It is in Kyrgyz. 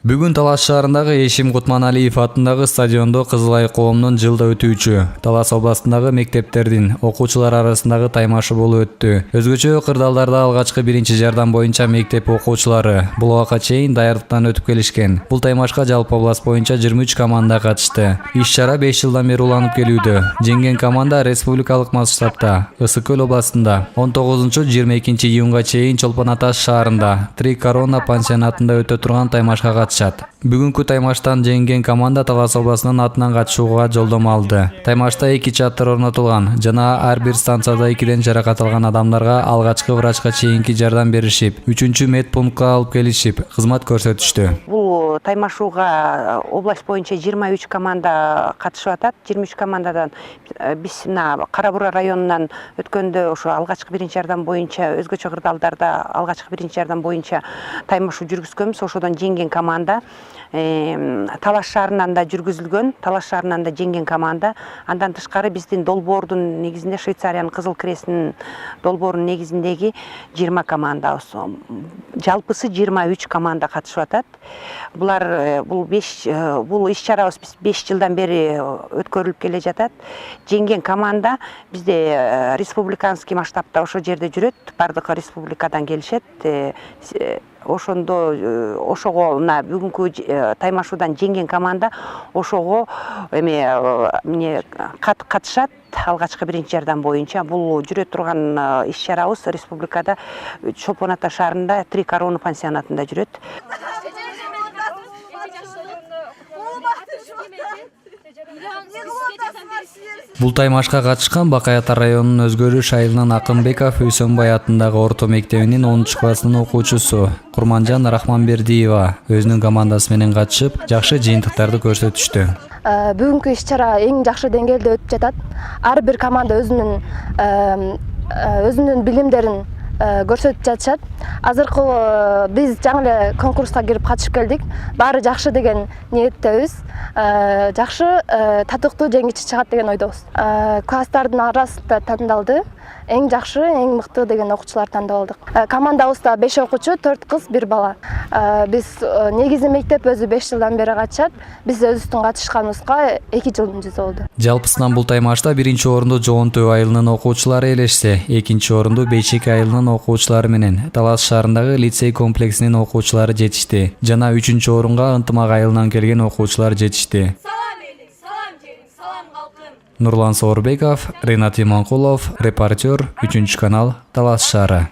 Бүгүн Талас шаарындагы Эшим Кутманалиев атындагы стадиондо Кызыл Ай коомунун жылда өтүүчү Талас областындагы мектептердин окуучулар арасындагы таймашы болуп өттү. Өзгөчө кырдаалдарда алгачкы биринчи жардам боюнча мектеп окуучулары бул убакка чейин даярдыктан өтүп келишкен. Бул таймашка жалпы област боюнча 23 команда катышты. Иш-чара 5 жылдан бери уланып келүүдө. Жеңген команда республикалык масштабта Ысык-Көл областында 19-22 июнга чейин Чолпон Ата шаарында Три Корона пансионатында өтө турган таймашка катышты. Бүгүнкү таймаштан жеңген команда Талас областынын атынан катышууга жолдомо алды. Таймашта 2 чатыр орнотулган жана ар бир станцияда 2ден жаракат алган адамдарга алгачкы врачка чейинки жардам беришип, 3-чү медпунктка алып келишип, кызмат көрсөтүштү. Бул таймашууга область боюнча 23 команда катышып атат. 23 командадан биз Кара Бура районунан өткөндө ошо алгачкы биринчи жардам боюнча өзгөчө кырдаалдарда алгачкы биринчи жардам боюнча таймашуу жүргүзгөнбүз. Ошодон жеңген команда Талас шаарынан да жүргүзүлгөн, Талас шаарынан да жеңген команда. Андан тышкары биздин долбоордун негизинде Швейцариянын Кызыл Крестинин долбоорунун негизиндеги 20 команда. Жалпысы 23 команда катышып атат. Бул иш-чарабыз 5 жылдан бери өткөрүлүп келе жатат. Жеңген команда бизде республиканский масштабта ошо жерде жүрөт. Бардык республикадан келишет. Ошого бүгүнкү таймашуудан жеңген команда ошого катышат алгачкы биринчи жардам боюнча. Бул жүрө турган иш-чарабыз республикада Чолпон Ата шаарында Три Корона пансионатында жүрөт. Бул таймашка катышкан Бакай Ата районунун Өзгөрүш айылынын Акынбеков Үйсөнбай атындагы орто мектебинин 10-классынын окуучусу Курманжан Рахманбердиева өзүнүн командасы менен катышып, жакшы жыйынтыктарды көрсөтүштү. Бүгүнкү иш-чара эң жакшы деңгээлде өтүп жатат. Ар бир команда өзүнүн билимдерин көрсөтүп жатышат. Азыркы биз жаңы эле конкурска кирип катышып келдик. Баары жакшы деген ниеттебиз. Жакшы татыктуу жеңүүчү чыгат деген ойдобуз. Класстардын арасында тандалды. Эң жакшы, эң мыкты деген окуучулар тандап алдык. Командабызда 5 окуучу, 4 кыз, 1 бала. Биз негизи мектеп өзү 5 жылдан бери катышат. Биз өзүбүздүн катышканыбызга 2 жылдын жүзү болду. Жалпысынан бул таймашта 1-чи орунду Жоон Төө айылынын окуучулары ээлешсе, 2-чи орунду Бейчек айылынын окуучулары менен Талас шаарындагы лицей комплексинин окуучулары жетишти. Жана 3-чү орунга Ынтымак айылынан келген окуучулар жетишти. Нурлан Соорбеков, Ренат Иманкулов, репортер, 3-канал, Талас шаары.